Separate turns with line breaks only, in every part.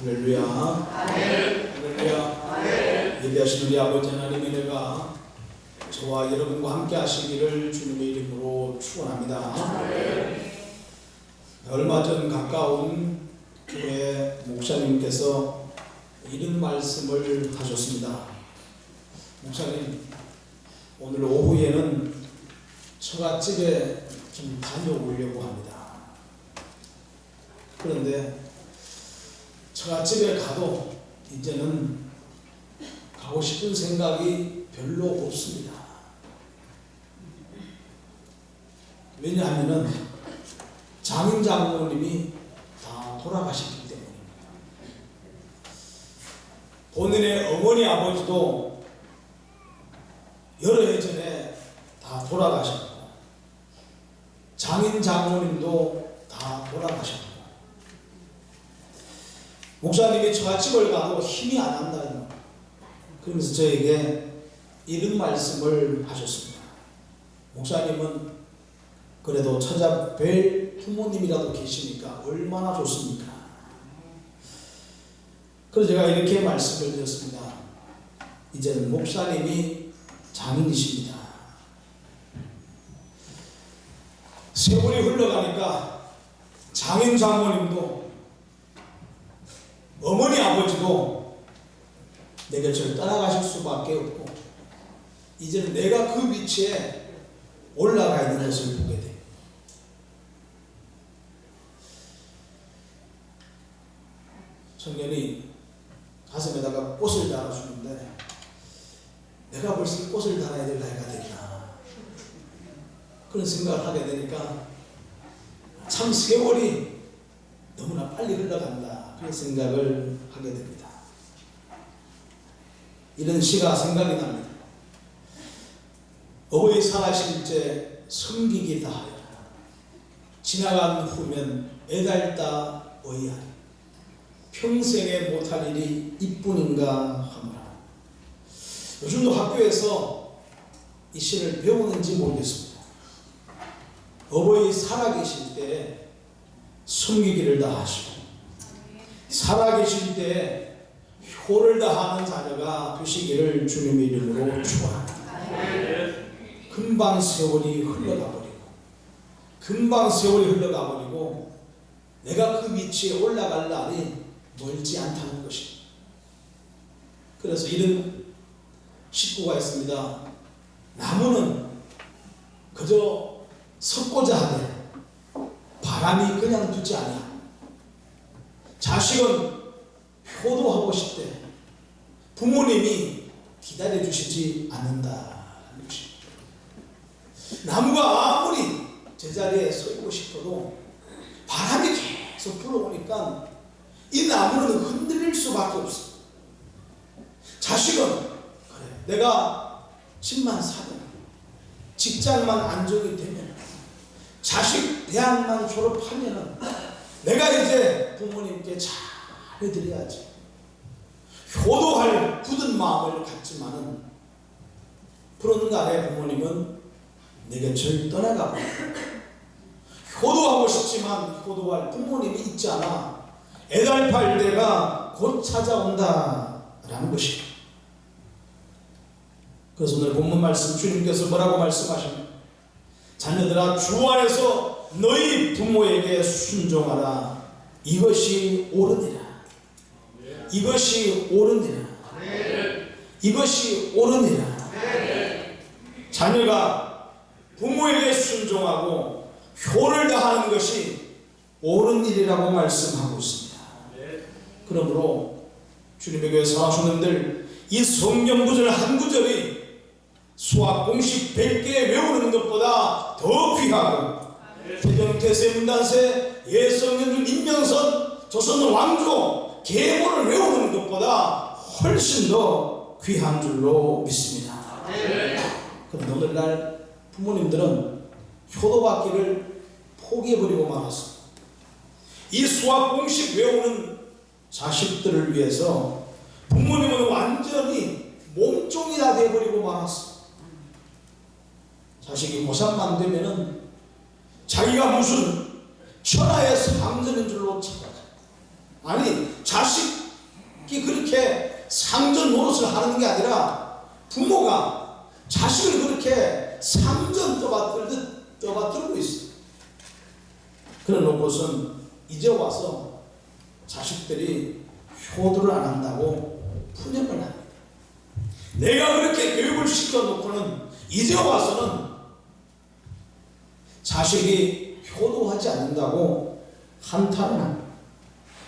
할렐루야. 할렐루야. 예배하신 우리 아버지 하나님의 은혜가 저와 여러분과 함께 하시기를 주님의 이름으로 축원합니다. 얼마 전 가까운 교회 목사님께서 이런 말씀을 하셨습니다. 목사님, 오늘 오후에는 처갓집에 좀 다녀오려고 합니다. 그런데 처갓집에 가도 이제는 가고 싶은 생각이 별로 없습니다. 왜냐하면 장인 장모님이 다 돌아가셨기 때문입니다. 본인의 어머니 아버지도 여러 해 전에 다 돌아가셨고, 장인 장모님도 다 돌아가셨고, 목사님이 처갓집을 가도 힘이 안 난다. 그러면서 저에게 이런 말씀을 하셨습니다. 목사님은 그래도 찾아뵐 부모님이라도 계시니까 얼마나 좋습니까? 그래서 제가 이렇게 말씀을 드렸습니다. 이제는 목사님이 장인이십니다. 세월이 흘러가니까 장인 장모님도 어머니 아버지도 내 곁을 떠나가실 수밖에 없고, 이제는 내가 그 위치에 올라가 있는 것을 보게 돼. 청년이 가슴에다가 꽃을 달아주는데 내가 벌써 꽃을 달아야 될 나이가 됐나, 그런 생각을 하게 되니까 참 세월이 너무나 빨리 흘러간다, 그런 생각을 하게 됩니다. 이런 시가 생각이 납니다. 어버이 살아실 때 섬기기 다하여라. 지나간 후면 애달다 어이하리. 평생에 못할 일이 이뿐인가 하노라. 요즘도 학교에서 이 시를 배우는지 모르겠습니다. 어버이 살아계실 때 섬기기를 다하시고, 살아계실 때 효를 다하는 자녀가 되시기를 주님의 이름으로 축원합니다. 금방 세월이 흘러가버리고 내가 그 위치에 올라갈 날이 멀지 않다는 것입니다. 그래서 이런 식구가 있습니다. 나무는 그저 섰고자 하되 바람이 그냥 두지 않아. 자식은 효도하고 싶대 부모님이 기다려주시지 않는다는 것입니다. 나무가 아무리 제자리에 서 있고 싶어도 바람이 계속 불어오니까 이 나무는 흔들릴 수밖에 없어. 자식은 그래, 내가 집만 사면, 직장만 안정이 되면, 자식 대학만 졸업하면은 내가 이제 부모님께 잘 해드려야지. 효도할 굳은 마음을 갖지만은 그런 날에 부모님은 내 곁을 떠나가고, 효도하고 싶지만 효도할 부모님이 있지 않아 애달팔 때가 곧 찾아온다라는 것입니다. 그래서 오늘 본문 말씀 주님께서 뭐라고 말씀하십니까? 자녀들아, 주 안에서 너희 부모에게 순종하라. 이것이 옳으니라. 이것이 옳으니라. 이것이 옳으니라. 자녀가 부모에게 순종하고 효를 다하는 것이 옳은 일이라고 말씀하고 있습니다. 그러므로 주님의 교회 사랑하시는들, 이 성경 구절 한 구절이 수학 공식 100개 외우는 것보다 더 귀하고, 태정태세 문단세 예성연주 민명선 조선 왕조 계보를 외우는 것보다 훨씬 더 귀한 줄로 믿습니다. 그런데 오늘날 부모님들은 효도받기를 포기해버리고 말았습니다. 이 수학 공식 외우는 자식들을 위해서 부모님은 완전히 몸종이 다 되어버리고 말았습니다. 자식이 고3만 되면은 자기가 무슨 천하의 상전인 줄로 착각합니다. 아니, 자식이 그렇게 상전 노릇을 하는 게 아니라 부모가 자식을 그렇게 상전 떠받들듯 떠받들고 있어. 그래 놓고선 이제 와서 자식들이 효도를 안 한다고 푸념을 합니다. 내가 그렇게 교육을 시켜놓고는 이제 와서는 자식이 효도하지 않는다고 한탄을 합니다.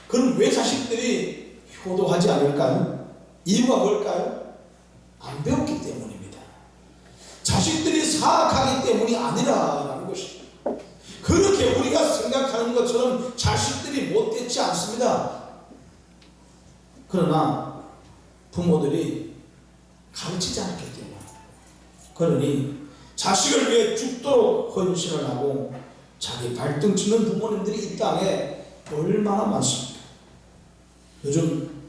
그럼 왜 자식들이 효도하지 않을까요? 이유가 뭘까요? 안 배웠기 때문입니다. 자식들이 사악하기 때문이 아니라라는 것입니다. 그렇게 우리가 생각하는 것처럼 자식들이 못되지 않습니다. 그러나 부모들이 가르치지 않기 때문에, 그러니 자식을 위해 죽도록 헌신을 하고 자기 발등 치는 부모님들이 이 땅에 얼마나 많습니까? 요즘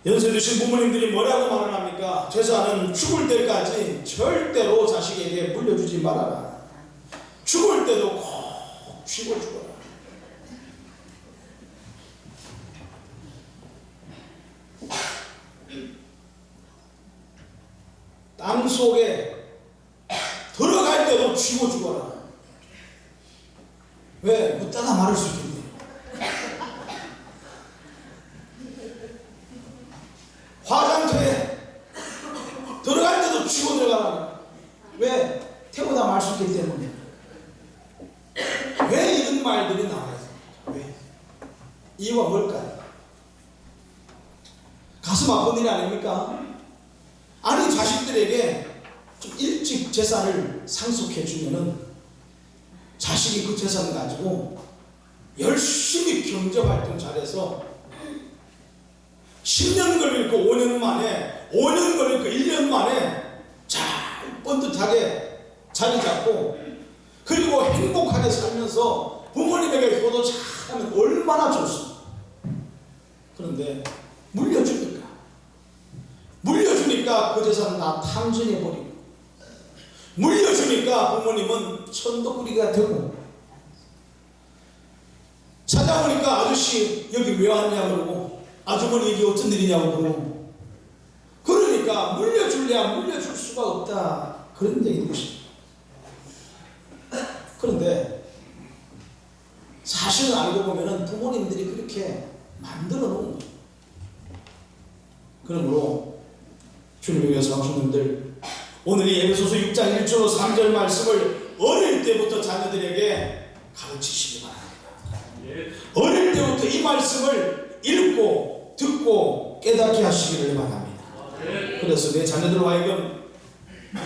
연세 드신 부모님들이 뭐라고 말을 합니까? 제사는 죽을 때까지 절대로 자식에게 물려주지 말아라. 죽을 때도 꼭 쥐고 죽어라. 땅 속에 들어갈 때도 쥐고 죽어라. 왜? 묻다가 마를 수 있겠네. 화장터에 들어갈 때도 쥐고 들어가라. 왜? 태우다 말 수 있기 때문에. 왜 이런 말들이 나와요? 왜? 이유가 뭘까요? 가슴 아픈 일이 아닙니까? 아니, 자식들에게 좀 일찍 재산을 상속해 주면은 자식이 그 재산 가지고 열심히 경제활동 잘해서 10년 걸릴 거 5년 만에, 5년 걸릴 거 1년 만에 잘 뻔듯하게 자리 잡고, 그리고 행복하게 살면서 부모님에게 효도 잘하면 얼마나 좋습니까? 그런데 물려주니까 그 재산은 다 탕진해버리고, 물려주니까 부모님은 천도꾸리가 되고, 찾아오니까 아저씨 여기 왜 왔냐 그러고, 아주머니 이게 어쩐 일이냐고 그러고, 그러니까 물려줄래야 물려줄 수가 없다, 그런 얘기인 것입니다. 그런데 사실은 알고 보면은 부모님들이 그렇게 만들어 놓은 거예요. 그러므로 주님의 성도님들, 오늘 이 에베소서 6장 1절로 3절 말씀을 어릴 때부터 자녀들에게 가르치시기 바랍니다. 어릴 때부터 이 말씀을 읽고 듣고 깨닫게 하시기를 바랍니다. 그래서 내 자녀들로 하여금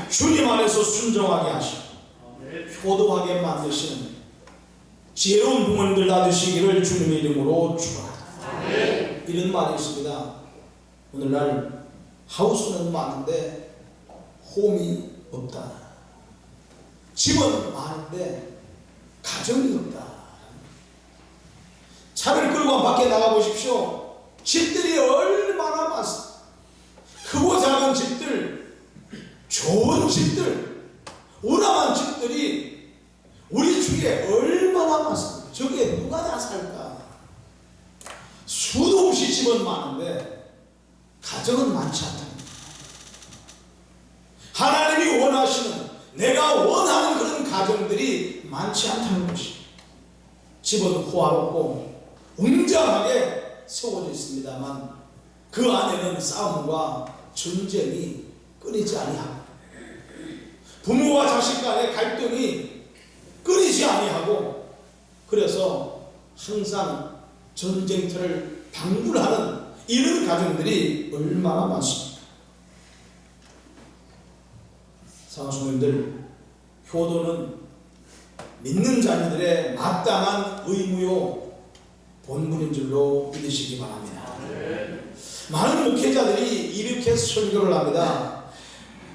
주님 안에서 순종하게 하시고 효도하게 만드시는 지혜로운 부모님들 놔두시기를 주님의 이름으로 축원합니다. 이런 말이 있습니다. 오늘날 하우스는 많은데 홈이 없다. 집은 많은데 가정이 없다. 차를 끌고 밖에 나가 보십시오. 집들이 얼마나 많습니다. 크고 작은 집들, 좋은 집들, 우람한 집들이 우리 주위에 얼마나 많습니까? 저기에 누가 다 살까? 수도 없이 집은 많은데 가정은 많지 않다. 하나님이 원하시는, 내가 원하는 그런 가정들이 많지 않다는 것이, 집은 호화롭고 웅장하게 세워져 있습니다만 그 안에는 싸움과 전쟁이 끊이지 아니하고, 부모와 자식 간의 갈등이 끊이지 아니하고, 그래서 항상 전쟁터를 방불하는 이런 가정들이 얼마나 많습니까? 사랑하는 효도는 믿는 자녀들의 마땅한 의무요 본분인 줄로 믿으시기 바랍니다. 많은 목회자들이 이렇게 설교를 합니다.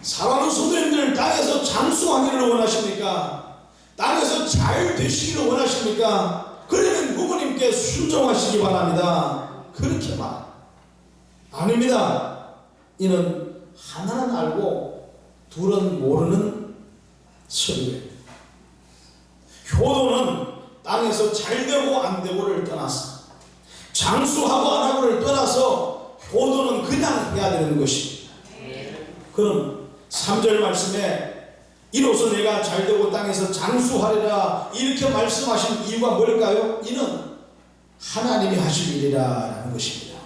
사랑하는 성도님들, 땅에서 장수하기를 원하십니까? 땅에서 잘 되시기를 원하십니까? 그러면 부모님께 순종하시기 바랍니다. 그렇게 말 아닙니다. 이는 하나는 알고 둘은 모르는 설교예요. 효도는 땅에서 잘 되고 안 되고를 떠나서 장수하고 안 하고를 떠나서 효도는 그냥 해야 되는 것입니다. 그럼 3절 말씀에 이로써 내가 잘되고 땅에서 장수하리라 이렇게 말씀하신 이유가 뭘까요? 이는 하나님이 하실 일이라는 것입니다.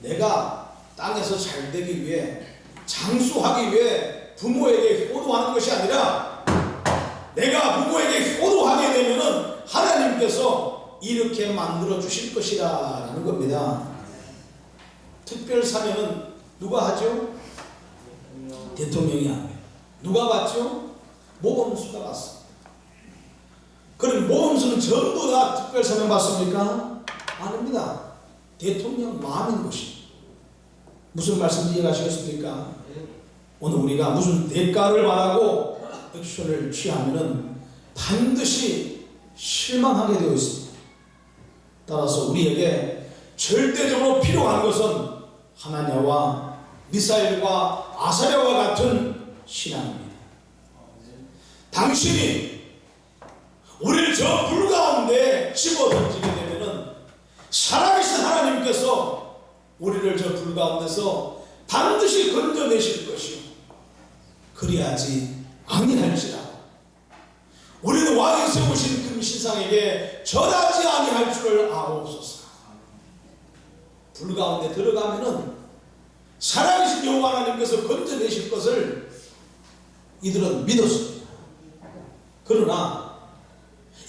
내가 땅에서 잘되기 위해, 장수하기 위해 부모에게 효도하는 것이 아니라 내가 부모에게 효도하게 되면은 하나님께서 이렇게 만들어 주실 것이라는 겁니다. 특별 사면은 누가 하죠? 대통령이 안 해요. 누가 받죠? 모범수가 받습니다. 그럼 모범수는 전부 다 특별 사면 받습니까? 아닙니다. 대통령 마음인 것입니다. 무슨 말씀인지 이해하시겠습니까? 오늘 우리가 무슨 대가를 바라고 액션을 취하면은 반드시 실망하게 되어 있습니다. 따라서 우리에게 절대적으로 필요한 것은 하나냐와 미사일과 아사랴와 같은 신앙입니다. 당신이 우리를 저 불 가운데 집어던지게 되면은 살아계신 하나님께서 우리를 저 불 가운데서 반드시 건져내실 것이요, 그리하지 아니할지라 우리는 왕이 세우신 금신상에게 절하지 아니할 줄을 아옵소서. 불 가운데 들어가면은 살아계신 여호와 하나님께서 건져내실 것을 이들은 믿었습니다. 그러나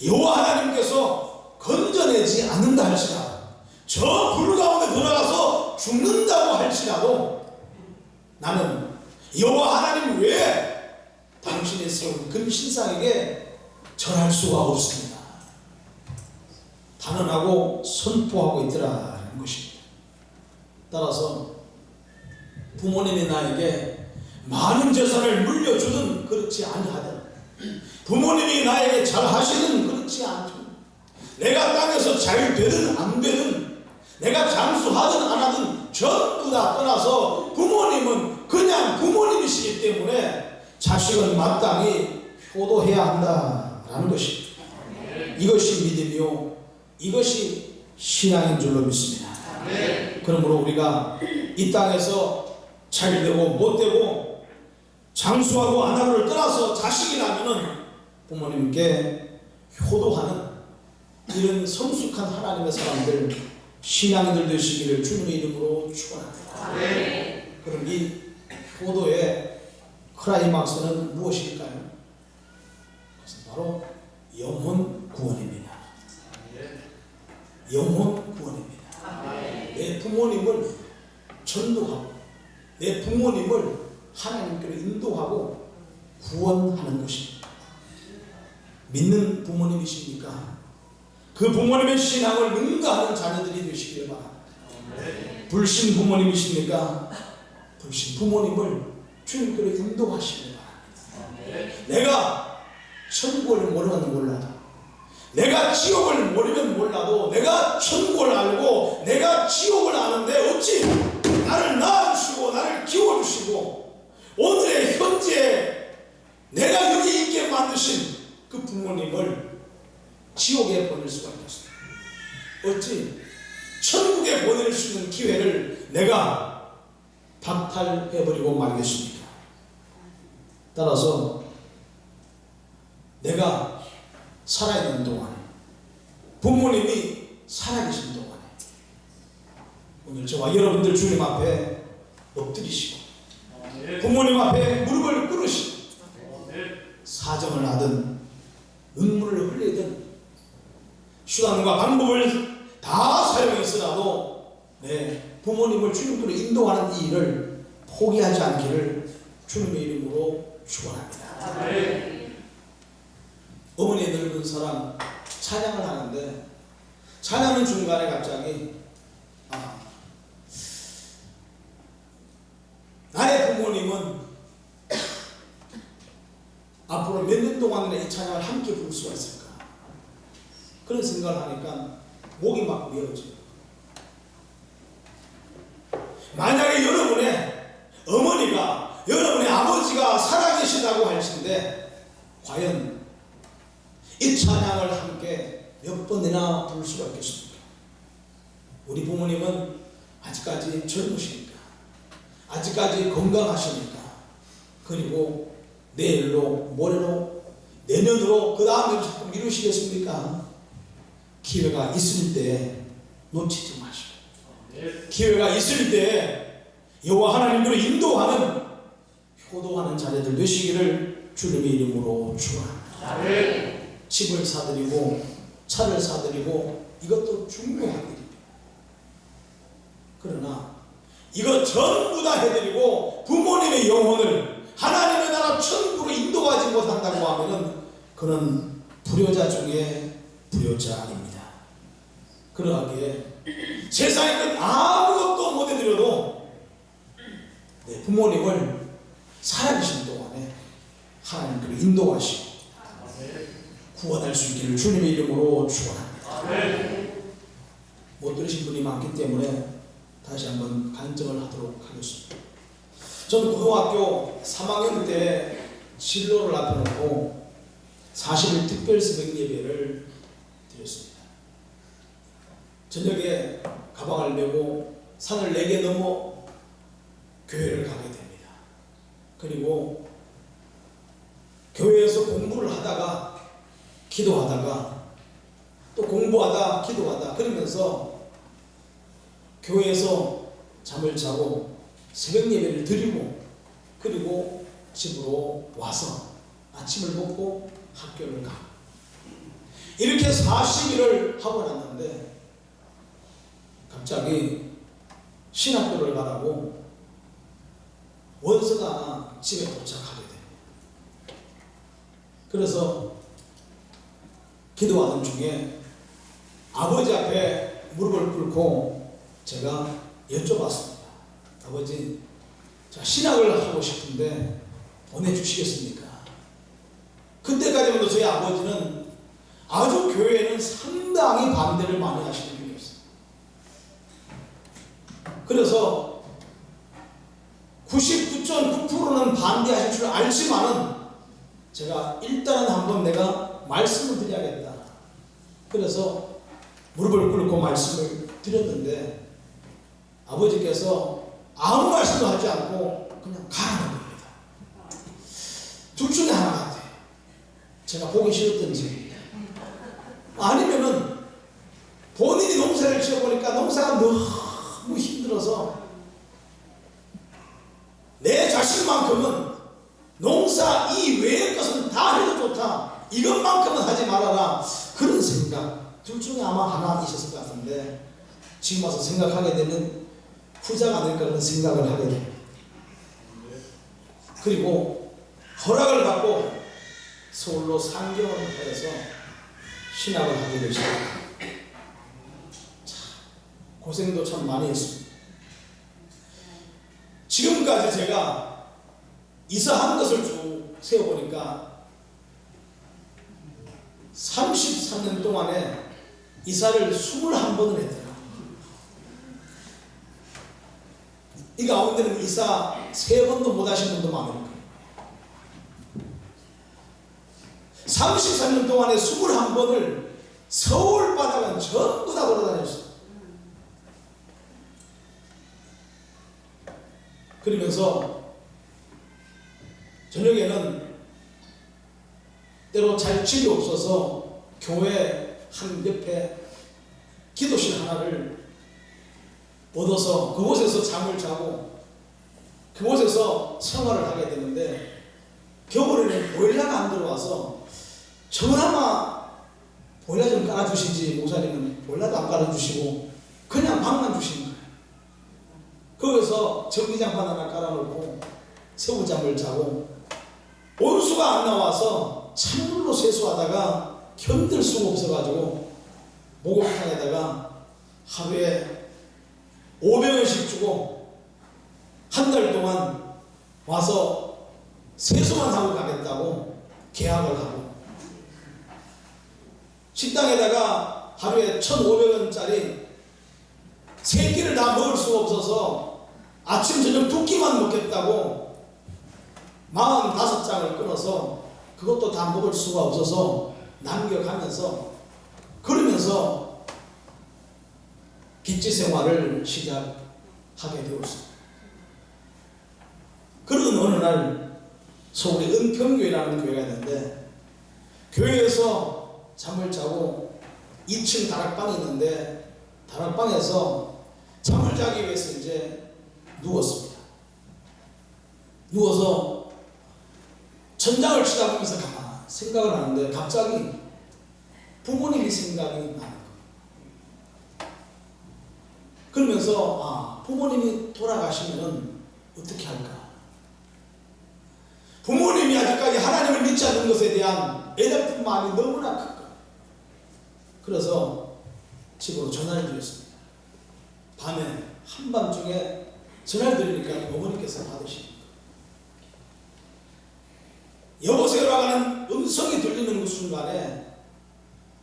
여호와 하나님께서 건져내지 않는다 할지라도, 저 불 가운데 들어가서 죽는다고 할지라도 나는 여호와 하나님 외에 당신이 세운 금신상에게 절할 수가 없습니다. 단언하고 선포하고 있더라는 것입니다. 따라서 부모님이 나에게 많은 재산을 물려주든 그렇지 아니하든, 부모님이 나에게 잘하시든 그렇지 않든, 내가 땅에서 잘 되든 안 되든, 내가 장수하든 안 하든 전부 다 떠나서 부모님은 그냥 부모님이시기 때문에 자식은 마땅히 효도해야 한다라는 것입니다. 이것이 믿음이요, 이것이 신앙인 줄로 믿습니다. 그러므로 우리가 이 땅에서 잘되고 못되고 장수하고 안 하고를 떠나서 자식이라면은 부모님께 효도하는 이런 성숙한 하나님의 사람들, 신앙인들 되시기를 주님의 이름으로 축원합니다. 그럼 이 효도의 클라이막스는 무엇일까요? 그것은 바로 영혼 구원입니다. 영혼 구원입니다. 내 부모님을 전도하고 내 부모님을 하나님께로 인도하고 구원하는 것입니다. 믿는 부모님이십니까? 그 부모님의 신앙을 능가하는 자녀들이 되시기를 바랍니다. 불신 부모님이십니까? 불신 부모님을 주님께로 인도하시기를 바랍니다. 내가 천국을 모르면 몰라도, 내가 지옥을 모르면 몰라도, 내가 천국을 알고 내가 지옥을 아는데 어찌 나를 낳아주시고 나를 키워주시고 오늘의 현재 내가 여기 있게 만드신 그 부모님을 지옥에 보낼 수가 있겠습니까? 어찌 천국에 보낼 수 있는 기회를 내가 박탈해버리고 말겠습니까? 따라서 내가 살아있는 동안에, 부모님이 살아계신 동안에 오늘 저와 여러분들 주님 앞에 엎드리시고 부모님 앞에 무릎을 꿇으시고 사정을 하든 눈물을 흘리든 수단과 방법을 다 사용했으라도 내 부모님을 주님께로 인도하는 이 일을 포기하지 않기를 주님의 이름으로 축원합니다. 어머니의 늙은 사람 찬양을 하는데 찬양은 중간에 갑자기 나의 부모님은 앞으로 몇 년 동안이나 이 찬양을 함께 부를 수가 있을까, 그런 생각을 하니까 목이 막 메어져요. 만약에 여러분의 어머니가, 여러분의 아버지가 살아계시다고 할텐데 과연 이 찬양을 함께 몇 번이나 부를 수가 있겠습니까? 우리 부모님은 아직까지 젊으시니까, 아직까지 건강하시니까, 그리고 내일로, 모레로, 내년으로, 그 다음에도 자꾸 미루시겠습니까? 기회가 있을 때 놓치지 마시고, 기회가 있을 때 여호와 하나님으로 인도하는, 효도하는 자녀들 되시기를 주님의 이름으로 축원합니다. 집을 사드리고 차를 사드리고 이것도 중요한 일입니다. 그러나 이거 전부 다 해드리고 부모님의 영혼을 하나님의 나라 천국으로 인도하지 못한다고 하면은 그는 불효자 중에 불효자입니다. 그러하기에 세상에 아무것도 못 해드려도 내 부모님을 살아계신 동안에 하나님께로 인도하시고 구원할 수 있기를 주님의 이름으로 축원합니다. 못 들으신 분이 많기 때문에 다시 한번 간증을 하도록 하겠습니다. 저는 고등학교 3학년 때 진로를 앞에 놓고 40일 특별 새벽 예배를 드렸습니다. 저녁에 가방을 메고 산을 4개 넘어 교회를 가게 됩니다. 그리고 교회에서 공부를 하다가 기도하다가 또 공부하다 기도하다 그러면서 교회에서 잠을 자고 새벽 예배를 드리고 그리고 집으로 와서 아침을 먹고 학교를 가. 이렇게 40일을 하고 났는데 갑자기 신학교를 가라고 원서가 하나 집에 도착하게 됩니다. 그래서 기도하는 중에 아버지 앞에 무릎을 꿇고 제가 여쭤봤습니다. 아버지, 자, 신학을 하고 싶은데 보내주시겠습니까? 그때까지만 해도 저희 아버지는 아주 교회에는 상당히 반대를 많이 하시는 분이었어요. 그래서 99.9%는 반대하실 줄 알지만은 제가 일단은 한번 내가 말씀을 드려야겠다. 그래서 무릎을 꿇고 말씀을 드렸는데 아버지께서 아무 말씀도 하지 않고 그냥 가라는 겁니다. 둘 중에 하나 같아요. 제가 보기 싫었던지 아니면은 본인이 농사를 지어보니까 농사가 너무 힘들어서 내 자신만큼은 농사 이외의 것은 다 해도 좋다. 이것만큼은 하지 말아라. 그런 생각. 둘 중에 아마 하나 있었을 것 같은데 지금 와서 생각하게 되면 후자가 아닐까 그런 생각을 하게 됩니다. 그리고 허락을 받고 서울로 3개월을 하여서 신학을 하게 되셨습니다. 고생도 참 많이 했습니다. 지금까지 제가 이사한 것을 쭉 세어보니까 33년 동안에 이사를 21번을 했더라. 이 가운데는 이사 3번도 못 하신 분도 많을 거예요. 33년 동안에 21번을 서울 바닥은 전부 다 돌아다녔어요. 그러면서 저녁에는 때로 잘 집이 없어서 교회 한 옆에 기도실 하나를 얻어서 그곳에서 잠을 자고 그곳에서 생활을 하게 되는데 겨울에는 보일러가 안 들어와서 저나마 보일러 좀 깔아주시지 목사님은 보일러도 안 깔아주시고 그냥 방만 주시는 거예요. 거기서 전기장판 하나 깔아놓고 새우잠을 자고 온수가 안 나와서 찬물로 세수하다가 견딜 수가 없어가지고 목욕탕에다가 하루에 500원씩 주고 한 달 동안 와서 세수만 하고 가겠다고 계약을 하고 식당에다가 하루에 1,500원짜리 3끼를 다 먹을 수가 없어서 아침 저녁 2끼만 먹겠다고 45장을 끊어서 그것도 다 먹을 수가 없어서 남겨가면서 그러면서 백지 생활을 시작하게 되었습니다. 그러던 어느 날 서울의 은평교회라는 교회가 있는데, 교회에서 잠을 자고 2층 다락방이 있는데 다락방에서 잠을 자기 위해서 이제 누웠습니다. 누워서 천장을 쳐다보면서 가만히 생각을 하는데 갑자기 부모님이 생각이 나는 거예요. 그러면서 부모님이 돌아가시면 어떻게 할까? 부모님이 아직까지 하나님을 믿지 않는 것에 대한 애달픈 마음이 너무나 큰 거예요. 그래서 집으로 전화를 드렸습니다. 밤에 한밤중에 전화를 드리니까 어머니께서 받으시니까 여보세요라고 하는 음성이 들리는 그 순간에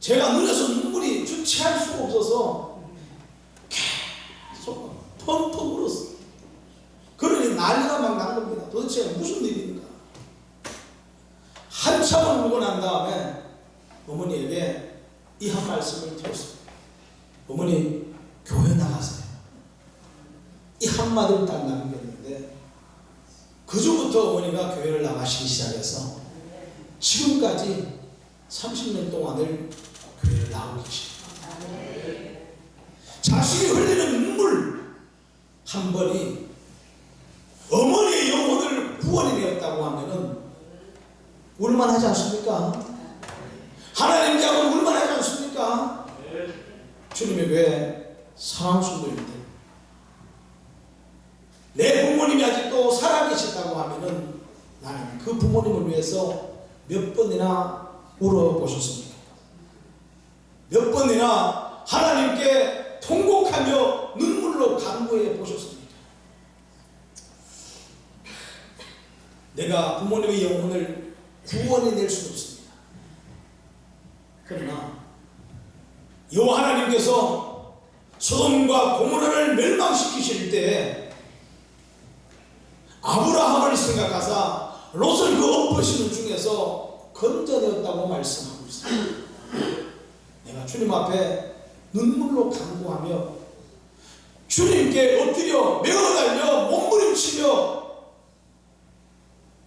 제가 눈에서 눈물이 주체할 수가 없어서 계속 펑펑 울었어요. 그러니 난리가 막 난 겁니다. 도대체 무슨 일인가? 한참을 울고 난 다음에 어머니에게 이 한 말씀을 드렸습니다. 어머니, 교회 나가세요. 이 한마디를 딱 남겼는데 그저부터 어머니가 교회를 나가시기 시작해서 지금까지 30년 동안을 교회를 나오고 계십니다. 자식이 흘리는 눈물 한 번이 어머니의 영혼을 구원해 내었다고 하면은 울만하지 않습니까? 하나님 자고 울만하지 않습니까? 주님의 교회 사랑순도인데 내 부모님이 아직도 살아계시다고 하면은 나는 그 부모님을 위해서 몇 번이나 울어보셨습니까? 몇 번이나 하나님께 통곡하며 눈물로 간구해 보셨습니까? 내가 부모님의 영혼을 구원해낼 수는 없습니다. 그러나 여호와 하나님께서 소돔과 고모라를 멸망시키실 때 아브라함을 생각하사 롯을 그 엎으시는 중에서 건져내었다고 말씀하고 있습니다. 내가 주님 앞에 눈물로 간구하며 주님께 엎드려 메어달려 몸부림치며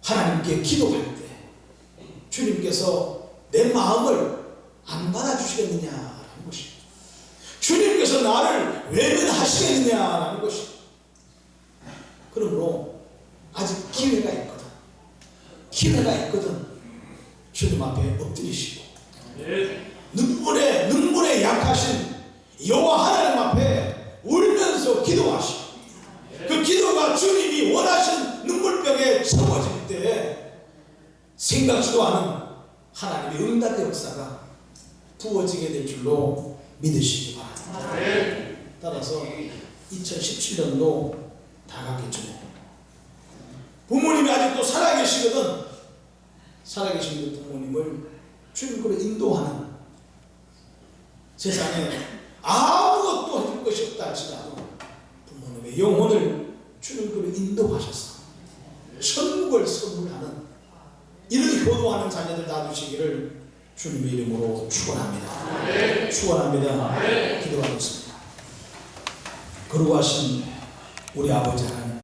하나님께 기도할 때 주님께서 내 마음을 안 받아주시겠느냐라는 것입니다. 주님께서 나를 외면하시겠느냐라는 것입니다. 그러므로 아직 기회가 있거든. 기회가 있거든. 주님 앞에 엎드리시고 눈물에 약하신 여호와 하나님 앞에 울면서 기도하시고 그 기도가 주님이 원하신 눈물병에 채워질 때 생각지도 않은 하나님의 응답의 역사가 부어지게 될 줄로 믿으시기 바랍니다. 따라서 2017년도 다가기 전에 부모님이 아직도 살아계시거든 살아계신 그 부모님을 주님께로 인도하는 세상에 아무것도 해줄 것이 없다 할지라도 부모님의 영혼을 주님께로 인도하셔서 천국을 선물하는 이런 효도하는 자녀들 놔두시기를 주님의 이름으로 축원합니다. 축원합니다. 기도하겠습니다. 거룩하신 우리 아버지 하나님,